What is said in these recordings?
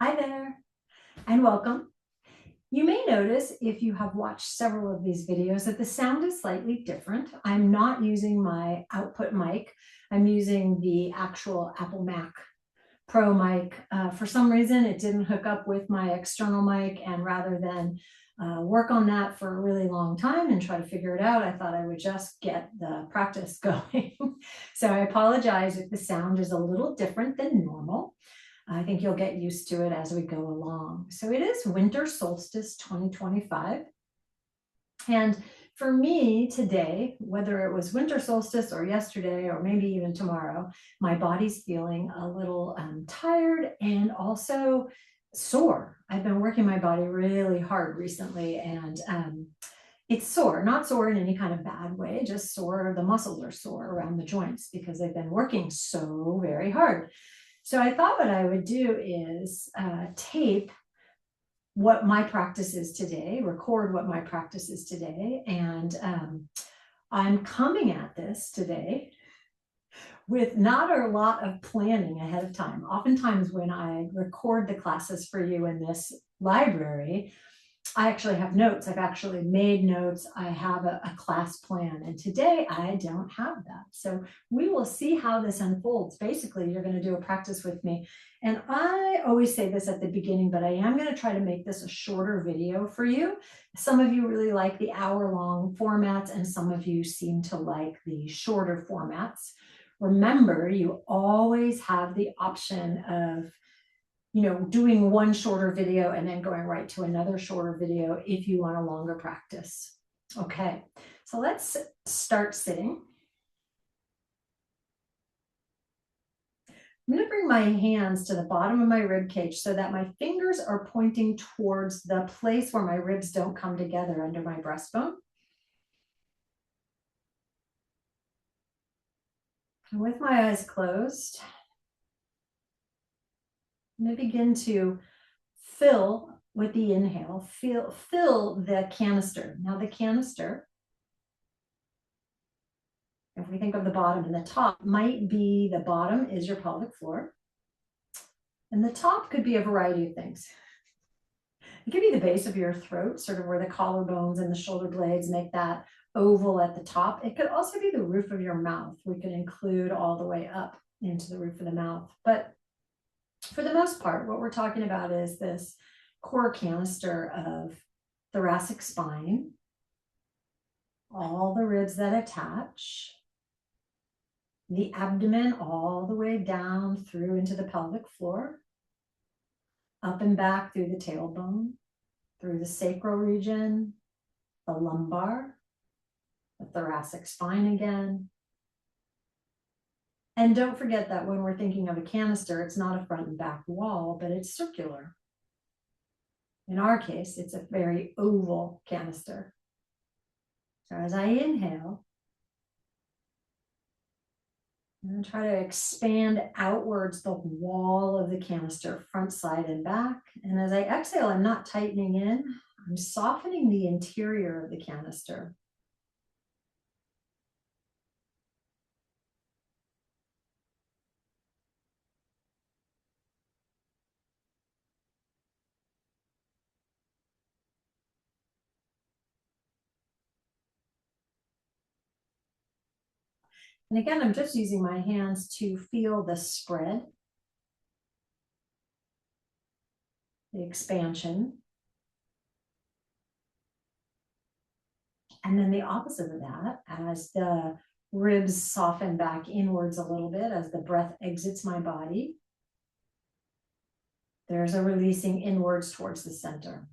Hi there and welcome. You may notice if you have watched several of these videos that the sound is slightly different. I'm not using my output mic. I'm using the actual Apple Mac Pro mic. For some reason, it didn't hook up with my external mic, and rather than work on that for a really long time and try to figure it out, I thought I would just get the practice going. So I apologize if the sound is a little different than normal. I think you'll get used to it as we go along. So it is winter solstice 2025. And for me today, whether it was winter solstice or yesterday, or maybe even tomorrow, my body's feeling a little tired and also sore. I've been working my body really hard recently, and it's sore, not sore in any kind of bad way, just sore. The muscles are sore around the joints because they've been working so very hard. So I thought what I would do is tape what my practice is today, record what my practice is today. And I'm coming at this today with not a lot of planning ahead of time. Oftentimes when I record the classes for you in this library, I actually have notes. I've actually made notes. I have a class plan. And today I don't have that. So we will see how this unfolds. Basically, you're going to do a practice with me. And I always say this at the beginning, but I am going to try to make this a shorter video for you. Some of you really like the hour-long formats, and some of you seem to like the shorter formats. Remember, you always have the option of doing one shorter video and then going right to another shorter video if you want a longer practice. Okay, so let's start sitting. I'm going to bring my hands to the bottom of my rib cage so that my fingers are pointing towards the place where my ribs don't come together under my breastbone. And with my eyes closed, I'm going to begin to fill with the inhale, fill the canister. Now the canister, if we think of the bottom and the top, might be the bottom is your pelvic floor. And the top could be a variety of things. It could be the base of your throat, sort of where the collarbones and the shoulder blades make that oval at the top. It could also be the roof of your mouth. We could include all the way up into the roof of the mouth. But for the most part, what we're talking about is this core canister of thoracic spine, all the ribs that attach, the abdomen all the way down through into the pelvic floor, up and back through the tailbone, through the sacral region, the lumbar, the thoracic spine again. And don't forget that when we're thinking of a canister, it's not a front and back wall, but it's circular. In our case, it's a very oval canister. So as I inhale, I'm going to try to expand outwards the wall of the canister, front, side, and back. And as I exhale, I'm not tightening in. I'm softening the interior of the canister. And again, I'm just using my hands to feel the spread, the expansion. And then the opposite of that, as the ribs soften back inwards a little bit, as the breath exits my body, there's a releasing inwards towards the center.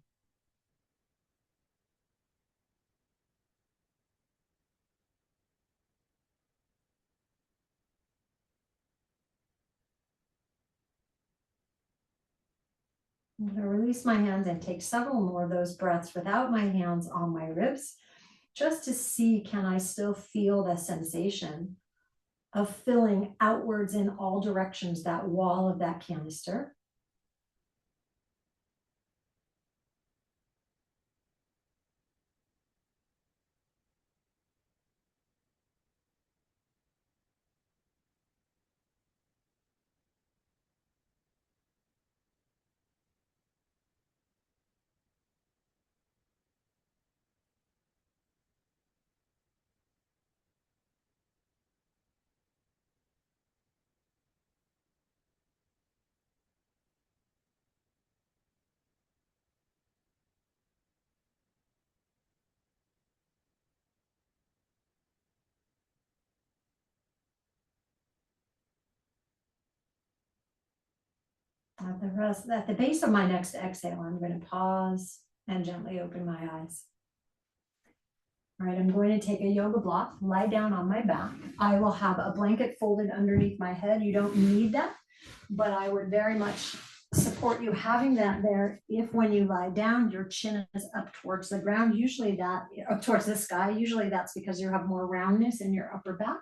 I'm going to release my hands and take several more of those breaths without my hands on my ribs, just to see, can I still feel the sensation of filling outwards in all directions that wall of that canister. At the base of my next exhale, I'm going to pause and gently open my eyes. All right, I'm going to take a yoga block, lie down on my back. I will have a blanket folded underneath my head. You don't need that, but I would very much support you having that there. If when you lie down, your chin is up towards the ground, usually that up towards the sky, usually that's because you have more roundness in your upper back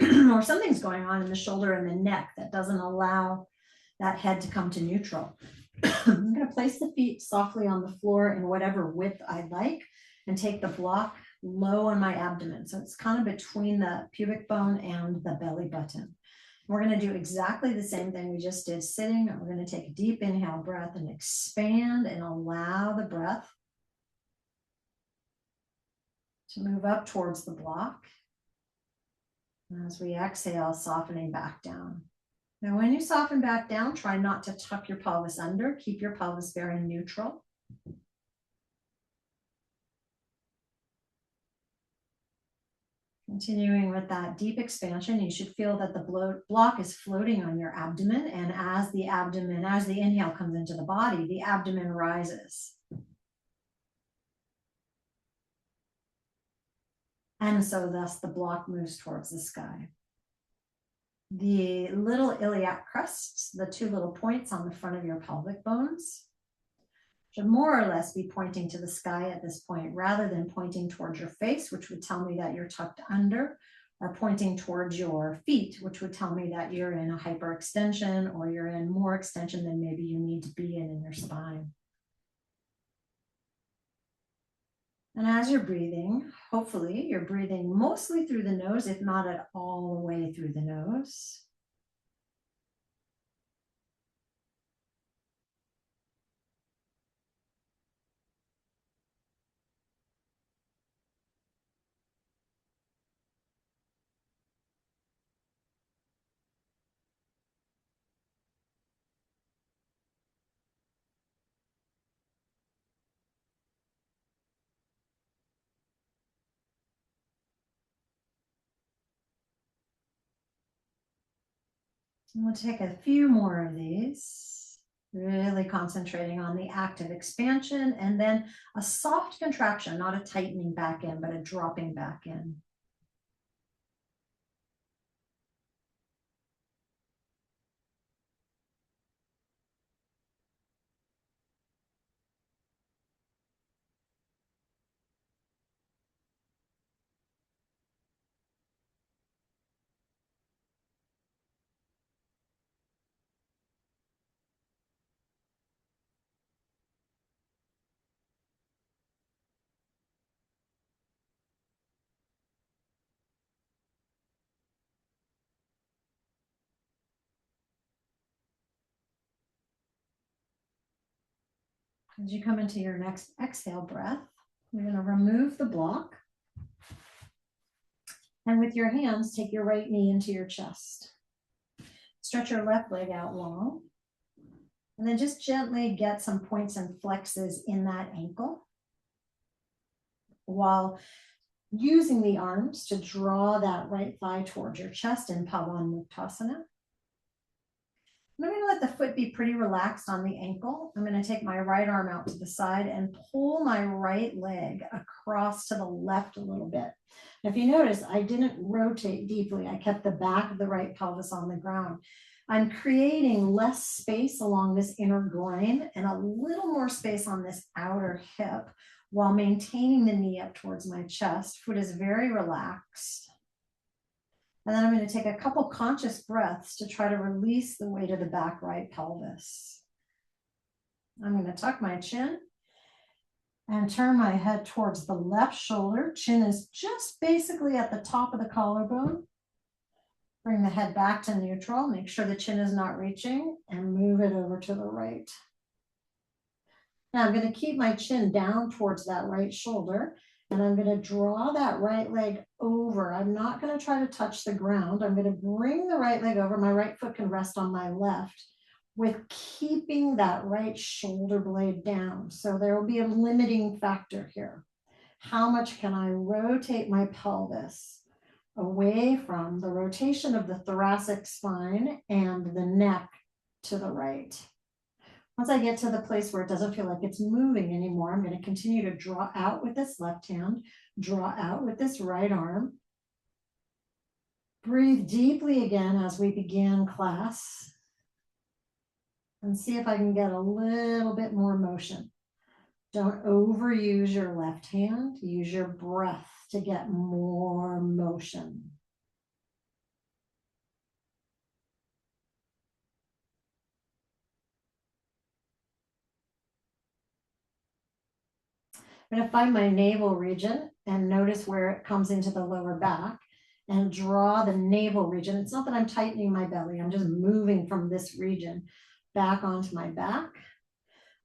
or something's going on in the shoulder and the neck that doesn't allow that head to come to neutral. I'm going to place the feet softly on the floor in whatever width I like and take the block low on my abdomen. So it's kind of between the pubic bone and the belly button. We're going to do exactly the same thing we just did sitting. We're going to take a deep inhale breath and expand and allow the breath to move up towards the block. And as we exhale, softening back down. Now, when you soften back down, try not to tuck your pelvis under. Keep your pelvis very neutral. Continuing with that deep expansion, you should feel that the block is floating on your abdomen. And as the inhale comes into the body, the abdomen rises. And so thus the block moves towards the sky. The little iliac crests, the two little points on the front of your pelvic bones, should more or less be pointing to the sky at this point, rather than pointing towards your face, which would tell me that you're tucked under, or pointing towards your feet, which would tell me that you're in a hyperextension or you're in more extension than maybe you need to be in your spine. And as you're breathing, hopefully you're breathing mostly through the nose, if not at all the way through the nose. And we'll take a few more of these, really concentrating on the active expansion and then a soft contraction, not a tightening back in, but a dropping back in. As you come into your next exhale breath, you're going to remove the block. And with your hands, take your right knee into your chest. Stretch your left leg out long. And then just gently get some points and flexes in that ankle, while using the arms to draw that right thigh towards your chest in Pavanmuktasana. I'm going to let the foot be pretty relaxed on the ankle. I'm going to take my right arm out to the side and pull my right leg across to the left a little bit. If you notice, I didn't rotate deeply. I kept the back of the right pelvis on the ground. I'm creating less space along this inner groin and a little more space on this outer hip while maintaining the knee up towards my chest. Foot is very relaxed. And then I'm going to take a couple conscious breaths to try to release the weight of the back right pelvis. I'm going to tuck my chin and turn my head towards the left shoulder. Chin is just basically at the top of the collarbone. Bring the head back to neutral. Make sure the chin is not reaching and move it over to the right. Now I'm going to keep my chin down towards that right shoulder. And I'm going to draw that right leg over. I'm not going to try to touch the ground. I'm going to bring the right leg over. My right foot can rest on my left with keeping that right shoulder blade down. So there will be a limiting factor here. How much can I rotate my pelvis away from the rotation of the thoracic spine and the neck to the right. Once I get to the place where it doesn't feel like it's moving anymore, I'm going to continue to draw out with this left hand, draw out with this right arm. Breathe deeply again as we begin class. And see if I can get a little bit more motion. Don't overuse your left hand. Use your breath to get more motion. I'm going to find my navel region and notice where it comes into the lower back and draw the navel region. It's not that I'm tightening my belly. I'm just moving from this region back onto my back.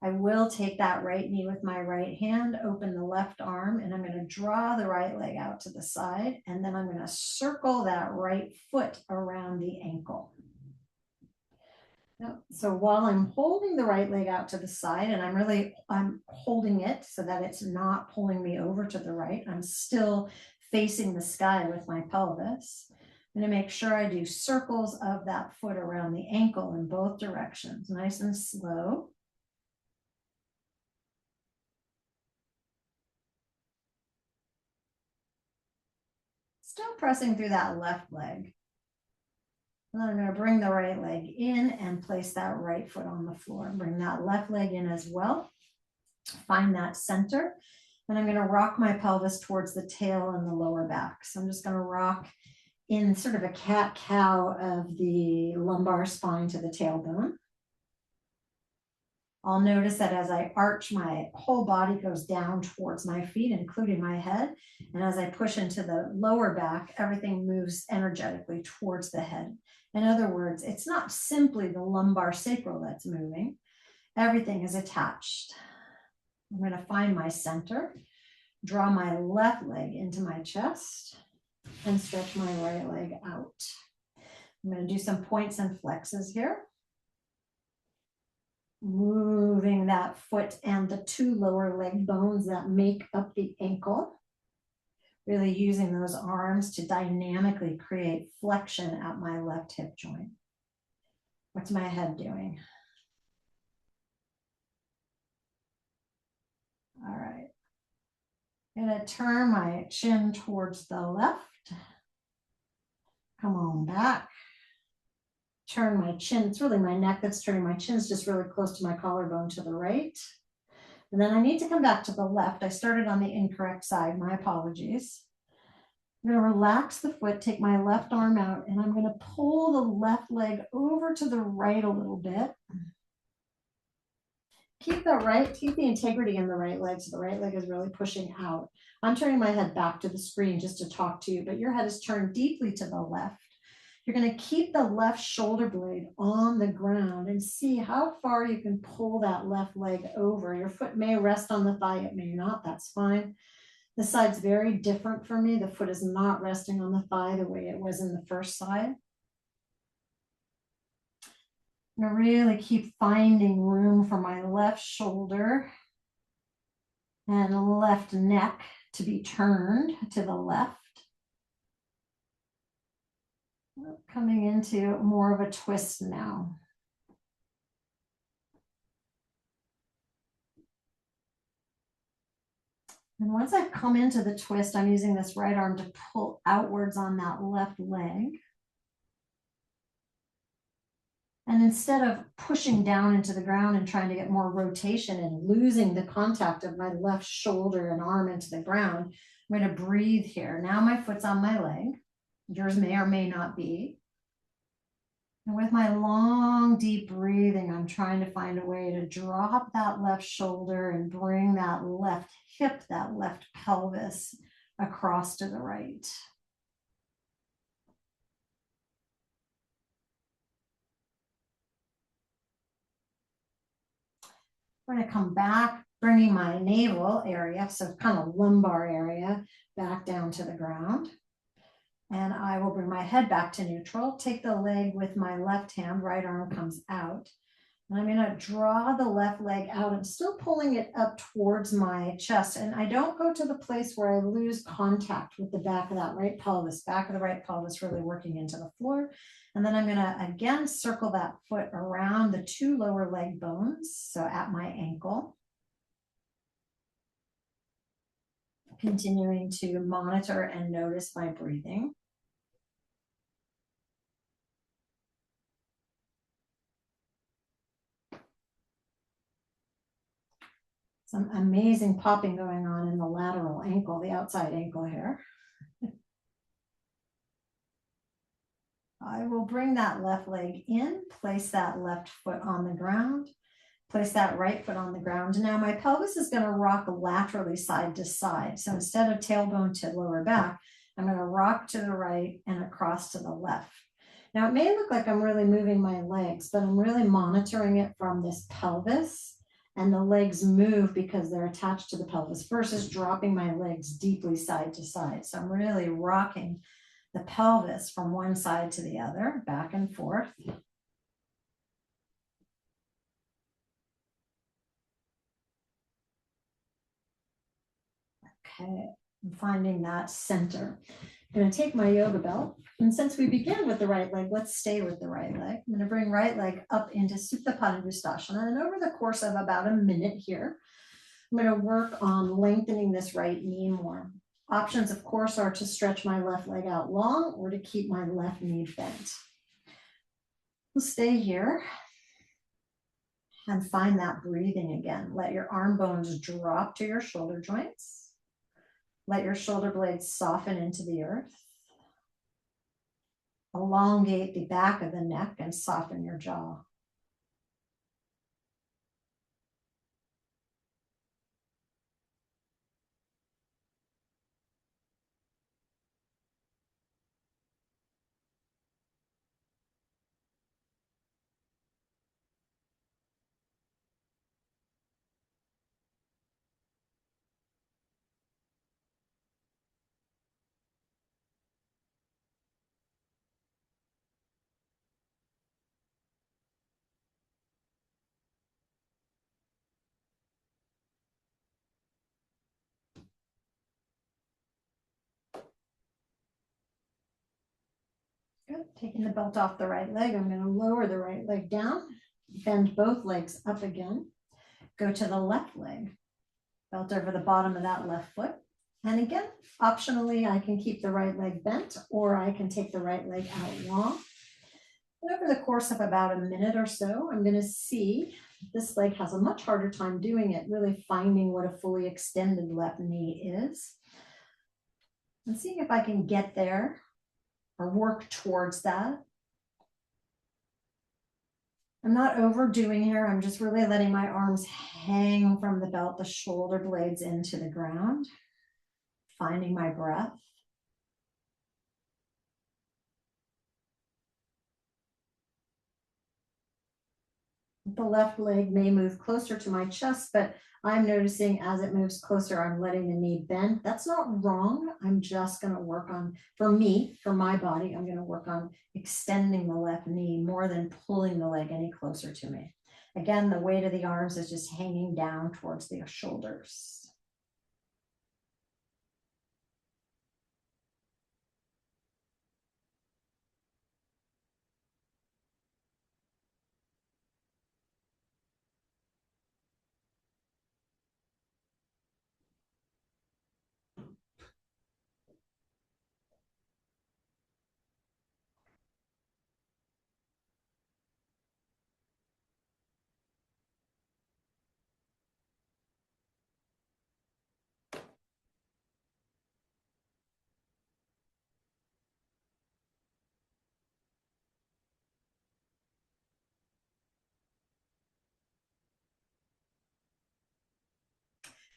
I will take that right knee with my right hand, open the left arm, and I'm going to draw the right leg out to the side. And then I'm going to circle that right foot around the ankle. So while I'm holding the right leg out to the side, and I'm holding it so that it's not pulling me over to the right, I'm still facing the sky with my pelvis. I'm going to make sure I do circles of that foot around the ankle in both directions, nice and slow. Still pressing through that left leg. And then I'm going to bring the right leg in and place that right foot on the floor. Bring that left leg in as well. Find that center. And I'm going to rock my pelvis towards the tail and the lower back. So I'm just going to rock in sort of a cat-cow of the lumbar spine to the tailbone. I'll notice that as I arch, my whole body goes down towards my feet, including my head. And as I push into the lower back, everything moves energetically towards the head. In other words, it's not simply the lumbar sacral that's moving. Everything is attached. I'm going to find my center, draw my left leg into my chest, and stretch my right leg out. I'm going to do some points and flexes here. Moving that foot and the two lower leg bones that make up the ankle. Really using those arms to dynamically create flexion at my left hip joint. What's my head doing? All right. I'm going to turn my chin towards the left. Come on back. Turn my chin. It's really my neck that's turning. My chin's just really close to my collarbone to the right. And then I need to come back to the left. I started on the incorrect side. My apologies. I'm going to relax the foot, take my left arm out, and I'm going to pull the left leg over to the right a little bit. Keep the integrity in the right leg, so the right leg is really pushing out. I'm turning my head back to the screen just to talk to you, but your head is turned deeply to the left. You're going to keep the left shoulder blade on the ground and see how far you can pull that left leg over. Your foot may rest on the thigh, it may not, that's fine. This side's very different for me. The foot is not resting on the thigh the way it was in the first side. I'm going to really keep finding room for my left shoulder and left neck to be turned to the left. Coming into more of a twist now. And once I've come into the twist, I'm using this right arm to pull outwards on that left leg. And instead of pushing down into the ground and trying to get more rotation and losing the contact of my left shoulder and arm into the ground, I'm going to breathe here. Now my foot's on my leg. Yours may or may not be. And with my long, deep breathing, I'm trying to find a way to drop that left shoulder and bring that left hip, that left pelvis across to the right. I'm going to come back, bringing my navel area, so kind of lumbar area, back down to the ground. And I will bring my head back to neutral, take the leg with my left hand, right arm comes out. And I'm gonna draw the left leg out. I'm still pulling it up towards my chest, and I don't go to the place where I lose contact with the back of that right pelvis, back of the right pelvis really working into the floor. And then I'm gonna again circle that foot around the two lower leg bones, so at my ankle. Continuing to monitor and notice my breathing. Some amazing popping going on in the lateral ankle, the outside ankle here. I will bring that left leg in, place that left foot on the ground, place that right foot on the ground. Now my pelvis is going to rock laterally side to side. So instead of tailbone to lower back, I'm going to rock to the right and across to the left. Now it may look like I'm really moving my legs, but I'm really monitoring it from this pelvis, and the legs move because they're attached to the pelvis versus dropping my legs deeply side to side. So I'm really rocking the pelvis from one side to the other, back and forth. Okay, I'm finding that center. I'm going to take my yoga belt, and since we began with the right leg, let's stay with the right leg. I'm going to bring right leg up into Supta Padangusthasana, and over the course of about a minute here, I'm going to work on lengthening this right knee more. Options, of course, are to stretch my left leg out long or to keep my left knee bent. We'll stay here and find that breathing again. Let your arm bones drop to your shoulder joints. Let your shoulder blades soften into the earth. Elongate the back of the neck and soften your jaw. Good. Taking the belt off the right leg, I'm going to lower the right leg down, bend both legs up again, go to the left leg, belt over the bottom of that left foot. And again, optionally, I can keep the right leg bent, or I can take the right leg out long. And over the course of about a minute or so, I'm going to see this leg has a much harder time doing it, really finding what a fully extended left knee is. And seeing if I can get there or work towards that. I'm not overdoing here. I'm just really letting my arms hang from the belt, the shoulder blades into the ground, finding my breath. The left leg may move closer to my chest, but I'm noticing as it moves closer, I'm letting the knee bend. That's not wrong. I'm just going to work on, for me, for my body, I'm going to work on extending the left knee more than pulling the leg any closer to me. Again, the weight of the arms is just hanging down towards the shoulders.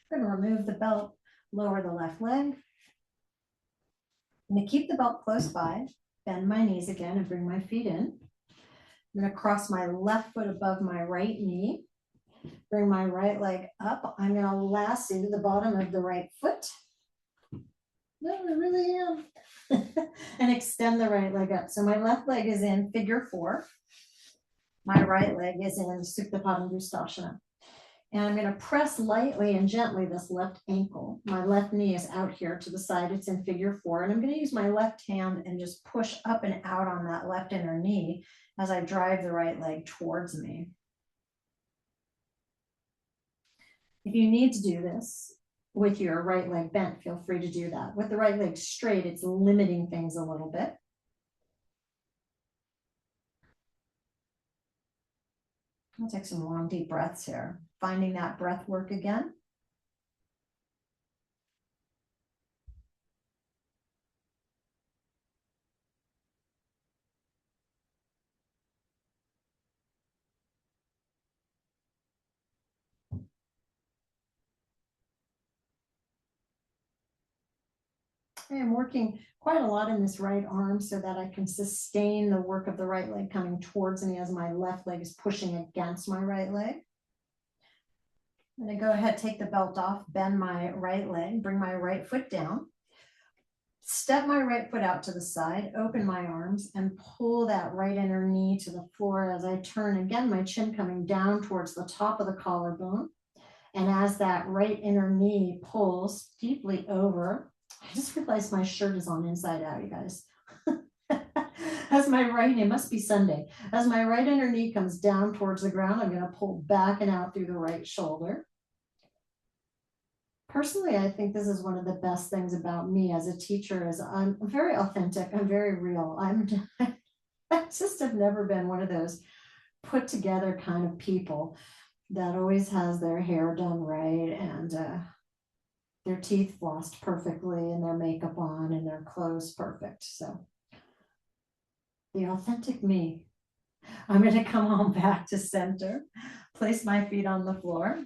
I'm going to remove the belt, lower the left leg. I'm going to keep the belt close by, bend my knees again and bring my feet in. I'm going to cross my left foot above my right knee, bring my right leg up. I'm going to lasso the bottom of the right foot. No, I really am. And extend the right leg up. So my left leg is in figure 4. My right leg is in Supta Padangusthasana. And I'm going to press lightly and gently this left ankle. My left knee is out here to the side. It's in figure 4. And I'm going to use my left hand and just push up and out on that left inner knee as I drive the right leg towards me. If you need to do this with your right leg bent, feel free to do that. With the right leg straight, it's limiting things a little bit. I'll take some long, deep breaths here. Finding that breath work again. I am working quite a lot in this right arm so that I can sustain the work of the right leg coming towards me as my left leg is pushing against my right leg. I'm going to go ahead, take the belt off, bend my right leg, bring my right foot down, step my right foot out to the side, open my arms, and pull that right inner knee to the floor as I turn again, my chin coming down towards the top of the collarbone. And as that right inner knee pulls deeply over, I just realized my shirt is on inside out, you guys. As my right, it must be Sunday. As my right inner knee comes down towards the ground, I'm going to pull back and out through the right shoulder. Personally, I think this is one of the best things about me as a teacher is I'm very authentic. I'm very real. I just have never been one of those put together kind of people that always has their hair done right and their teeth flossed perfectly and their makeup on and their clothes perfect. So the authentic me. I'm going to come on back to center, place my feet on the floor.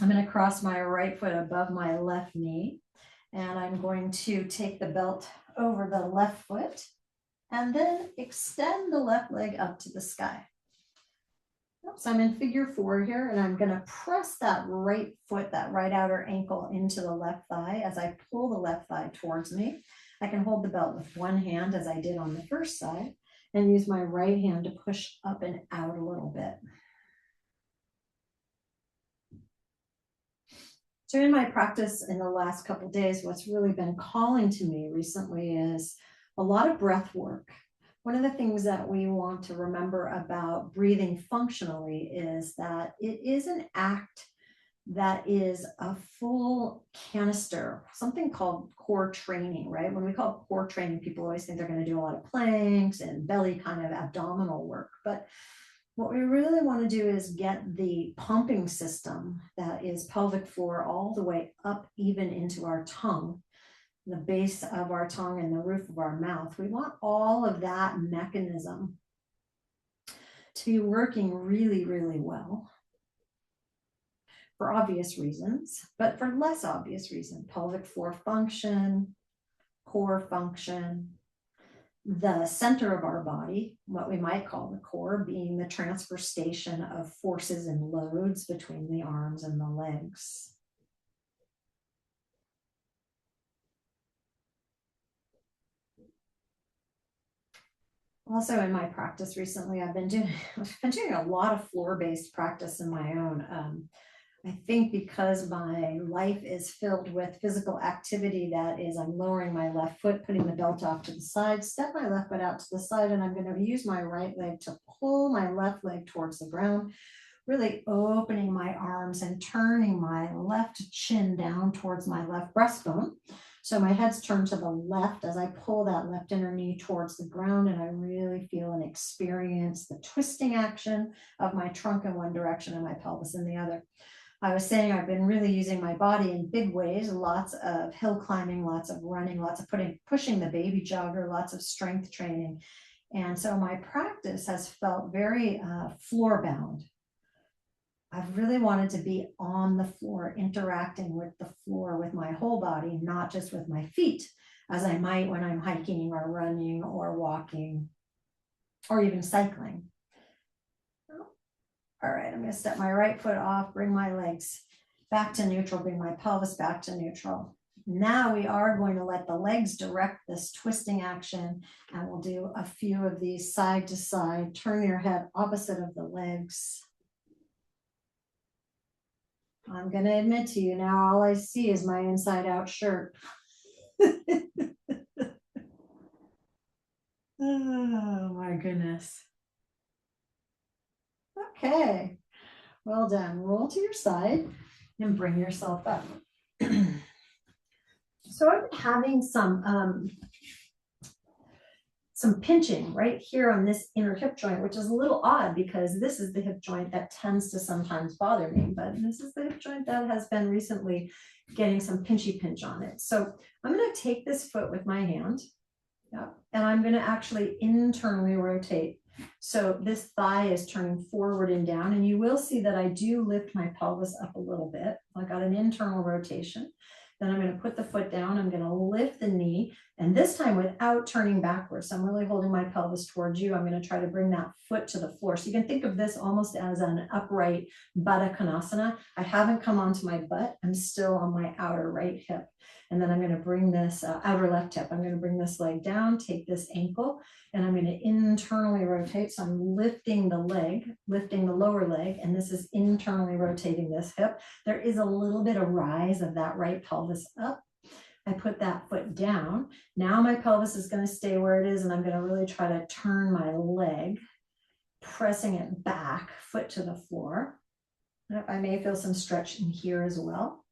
I'm going to cross my right foot above my left knee, and I'm going to take the belt over the left foot and then extend the left leg up to the sky. So I'm in figure 4 here, and I'm going to press that right foot, that right outer ankle into the left thigh as I pull the left thigh towards me. I can hold the belt with one hand as I did on the first side and use my right hand to push up and out a little bit. So in my practice in the last couple of days, what's really been calling to me recently is a lot of breath work. One of the things that we want to remember about breathing functionally is that it is an act that is a full canister, something called core training, right? When we call core training, people always think they're going to do a lot of planks and belly kind of abdominal work. But what we really want to do is get the pumping system that is pelvic floor all the way up even into our tongue, the base of our tongue and the roof of our mouth. We want all of that mechanism to be working really, really well for obvious reasons, but for less obvious reasons, pelvic floor function, core function, the center of our body, what we might call the core, being the transfer station of forces and loads between the arms and the legs. Also in my practice recently, I've been doing a lot of floor-based practice in my own. I think because my life is filled with physical activity, that is, I'm lowering my left foot, putting the belt off to the side, step my left foot out to the side, and I'm going to use my right leg to pull my left leg towards the ground, really opening my arms and turning my left chin down towards my left breastbone. So my head's turned to the left as I pull that left inner knee towards the ground, and I really feel and experience the twisting action of my trunk in one direction and my pelvis in the other. I was saying I've been really using my body in big ways, lots of hill climbing, lots of running, lots of pushing the baby jogger, lots of strength training. And so my practice has felt very floor bound. I've really wanted to be on the floor, interacting with the floor with my whole body, not just with my feet, as I might when I'm hiking or running or walking or even cycling. All right, I'm going to step my right foot off, bring my legs back to neutral, bring my pelvis back to neutral. Now we are going to let the legs direct this twisting action, and we'll do a few of these side to side. Turn your head opposite of the legs. I'm going to admit to you now, all I see is my inside out shirt. Oh my goodness. Okay, well done. Roll to your side and bring yourself up. So I've been having some pinching right here on this inner hip joint, which is a little odd because this is the hip joint that tends to sometimes bother me, but this is the hip joint that has been recently getting some pinchy pinch on it. So I'm going to take this foot with my hand, and I'm going to actually internally rotate. So this thigh is turning forward and down, and you will see that I do lift my pelvis up a little bit. I got an internal rotation. Then I'm going to put the foot down. I'm going to lift the knee, and this time without turning backwards. So I'm really holding my pelvis towards you. I'm going to try to bring that foot to the floor. So you can think of this almost as an upright Baddha Konasana. I haven't come onto my butt. I'm still on my outer right hip. And then I'm going to bring this outer left hip. I'm going to bring this leg down, take this ankle, and I'm going to internally rotate. So I'm lifting the leg, lifting the lower leg, and this is internally rotating this hip. There is a little bit of rise of that right pelvis up. I put that foot down. Now my pelvis is going to stay where it is, and I'm going to really try to turn my leg, pressing it back, foot to the floor. I may feel some stretch in here as well.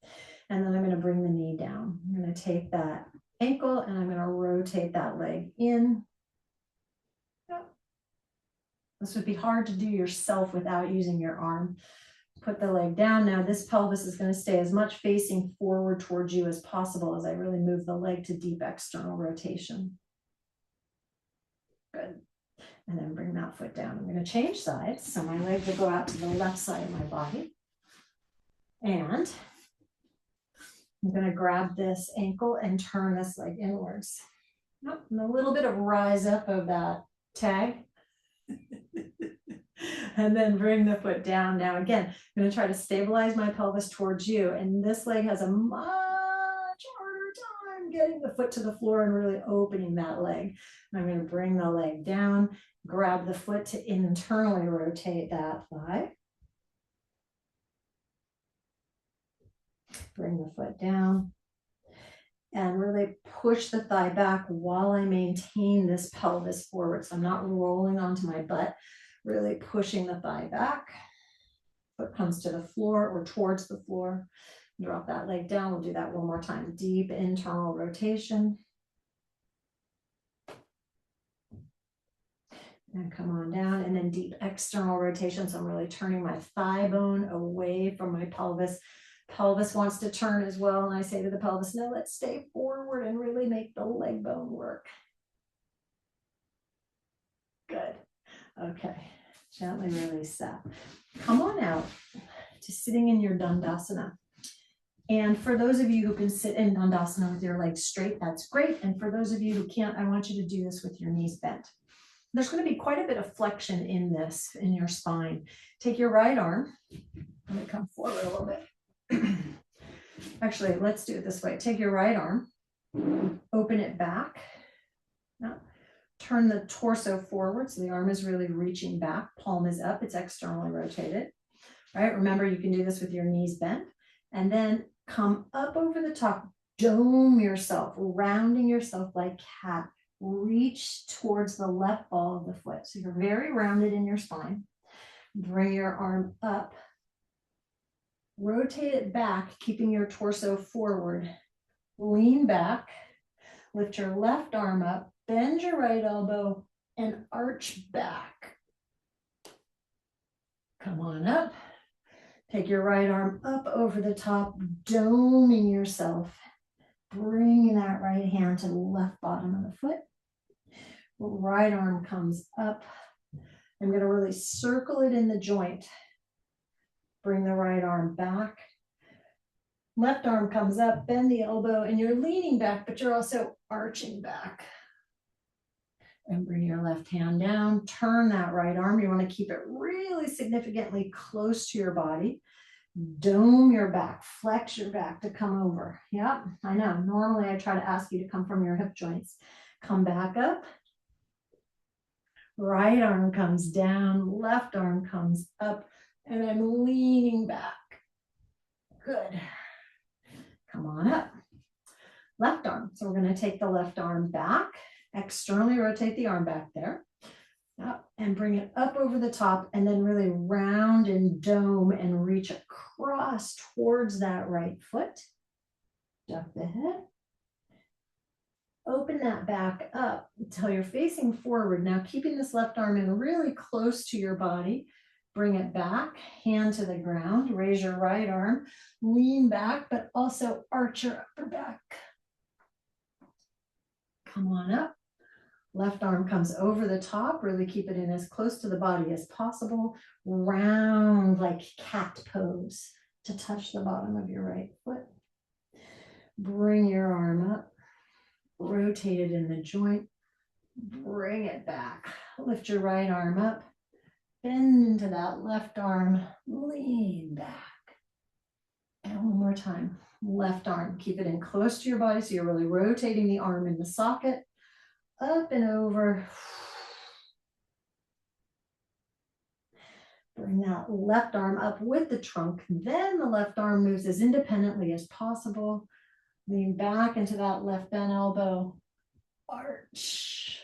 And then I'm going to bring the knee down. I'm going to take that ankle and I'm going to rotate that leg in. This would be hard to do yourself without using your arm. Put the leg down. Now this pelvis is going to stay as much facing forward towards you as possible as I really move the leg to deep external rotation. Good. And then bring that foot down. I'm going to change sides. So my leg will go out to the left side of my body. And I'm going to grab this ankle and turn this leg inwards. And a little bit of rise up of that tag. And then bring the foot down. Now again, I'm going to try to stabilize my pelvis towards you. And this leg has a much harder time getting the foot to the floor and really opening that leg. And I'm going to bring the leg down, grab the foot to internally rotate that thigh. Bring the foot down and really push the thigh back while I maintain this pelvis forward. So I'm not rolling onto my butt, really pushing the thigh back. Foot comes to the floor or towards the floor. Drop that leg down. We'll do that one more time. Deep internal rotation. And come on down, and then deep external rotation. So I'm really turning my thigh bone away from my pelvis. Pelvis wants to turn as well. And I say to the pelvis, no, let's stay forward and really make the leg bone work. Good. Okay. Gently release that. Come on out to sitting in your Dandasana. And for those of you who can sit in Dandasana with your legs straight, that's great. And for those of you who can't, I want you to do this with your knees bent. There's going to be quite a bit of flexion in this, in your spine. Take your right arm. Let me come forward a little bit. Actually, let's do it this way. Take your right arm, open it back. Now, turn the torso forward so the arm is really reaching back. Palm is up. It's externally rotated. All right, remember you can do this with your knees bent. And then come up over the top. Dome yourself, rounding yourself like cat. Reach towards the left ball of the foot. So you're very rounded in your spine. Bring your arm up. Rotate it back, keeping your torso forward. Lean back. Lift your left arm up. Bend your right elbow and arch back. Come on up. Take your right arm up over the top, doming yourself. Bringing that right hand to the left bottom of the foot. Right arm comes up. I'm going to really circle it in the joint. Bring the right arm back. Left arm comes up, bend the elbow, and you're leaning back, but you're also arching back. And bring your left hand down. Turn that right arm. You want to keep it really significantly close to your body. Dome your back, flex your back to come over. Yep, I know. Normally I try to ask you to come from your hip joints. Come back up. Right arm comes down, left arm comes up, and I'm leaning back. Good. Come on up. Left arm. So we're going to take the left arm back, externally rotate the arm back there. Up and bring it up over the top, and then really round and dome and reach across towards that right foot. Duck the head. Open that back up until you're facing forward. Now keeping this left arm in really close to your body. Bring it back, hand to the ground, raise your right arm, lean back, but also arch your upper back. Come on up. Left arm comes over the top, really keep it in as close to the body as possible. Round like cat pose to touch the bottom of your right foot. Bring your arm up, rotate it in the joint, bring it back. Lift your right arm up, bend into that left arm, lean back. And one more time, left arm, keep it in close to your body so you're really rotating the arm in the socket. Up and over. Bring that left arm up with the trunk. Then the left arm moves as independently as possible. Lean back into that left bent elbow. Arch.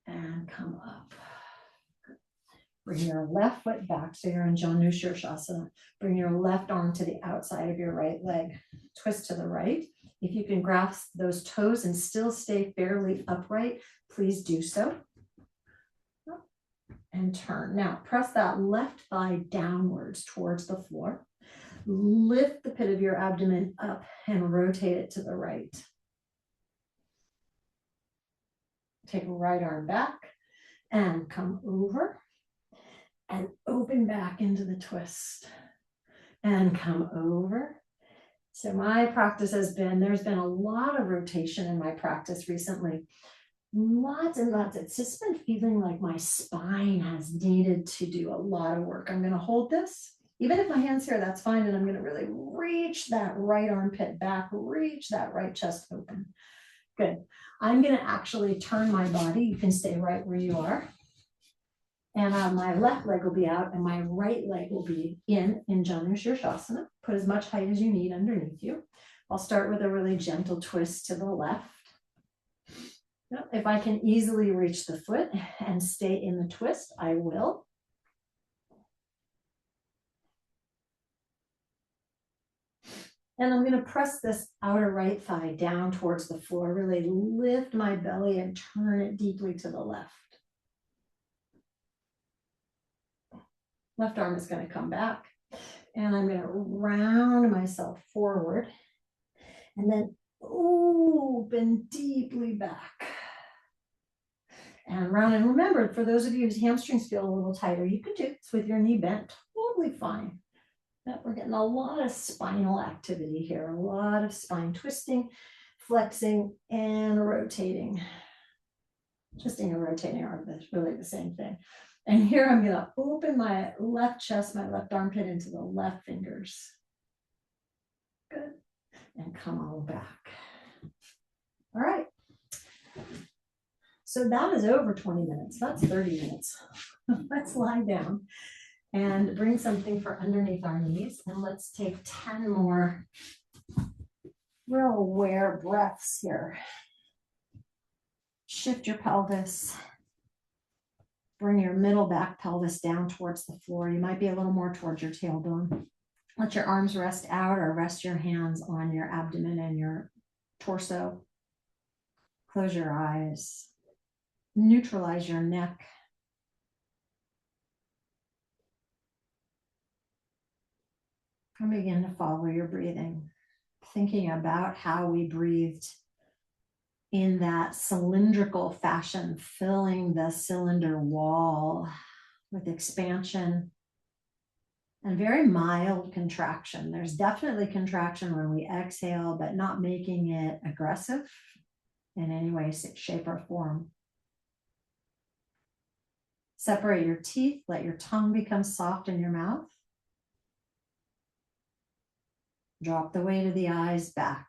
And come up. Bring your left foot back so you're in Janu Shirshasana. Bring your left arm to the outside of your right leg. Twist to the right. If you can grasp those toes and still stay fairly upright, please do so. And turn. Now press that left thigh downwards towards the floor. Lift the pit of your abdomen up and rotate it to the right. Take right arm back and come over and open back into the twist and come over. So my practice has been, there's been a lot of rotation in my practice recently. Lots and lots. It's just been feeling like my spine has needed to do a lot of work. I'm going to hold this. Even if my hand's here, that's fine. And I'm going to really reach that right armpit back, reach that right chest open. Good. I'm going to actually turn my body. You can stay right where you are. And my left leg will be out and my right leg will be in Janu Shirshasana. Put as much height as you need underneath you. I'll start with a really gentle twist to the left. If I can easily reach the foot and stay in the twist, I will. And I'm going to press this outer right thigh down towards the floor, really lift my belly and turn it deeply to the left. Left arm is going to come back and I'm going to round myself forward and then open deeply back and round. And remember, for those of you whose hamstrings feel a little tighter, you could do this with your knee bent, totally fine. But we're getting a lot of spinal activity here, a lot of spine twisting, flexing, and rotating. Twisting and rotating are really the same thing. And here I'm going to open my left chest, my left armpit into the left fingers. Good. And come on back. All right. So that is over 20 minutes. That's 30 minutes. Let's lie down and bring something for underneath our knees. And let's take 10 more real aware breaths here. Shift your pelvis. Bring your middle back pelvis down towards the floor. You might be a little more towards your tailbone. Let your arms rest out or rest your hands on your abdomen and your torso. Close your eyes. Neutralize your neck. And begin to follow your breathing. Thinking about how we breathed in that cylindrical fashion, filling the cylinder wall with expansion and very mild contraction. There's definitely contraction when we exhale, but not making it aggressive in any way, shape, or form. Separate your teeth, let your tongue become soft in your mouth. Drop the weight of the eyes back.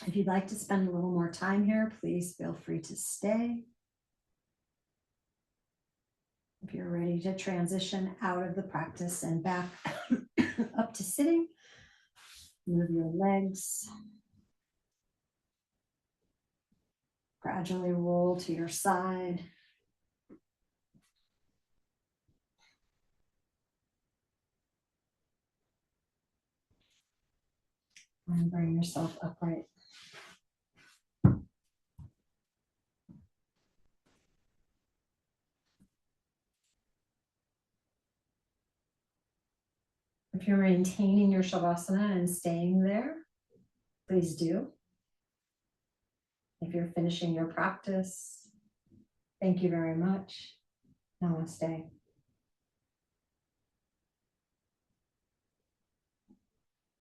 If you'd like to spend a little more time here, please feel free to stay. If you're ready to transition out of the practice and back up to sitting, move your legs. Gradually roll to your side. And bring yourself upright. If you're maintaining your Shavasana and staying there, please do. If you're finishing your practice, thank you very much. Namaste.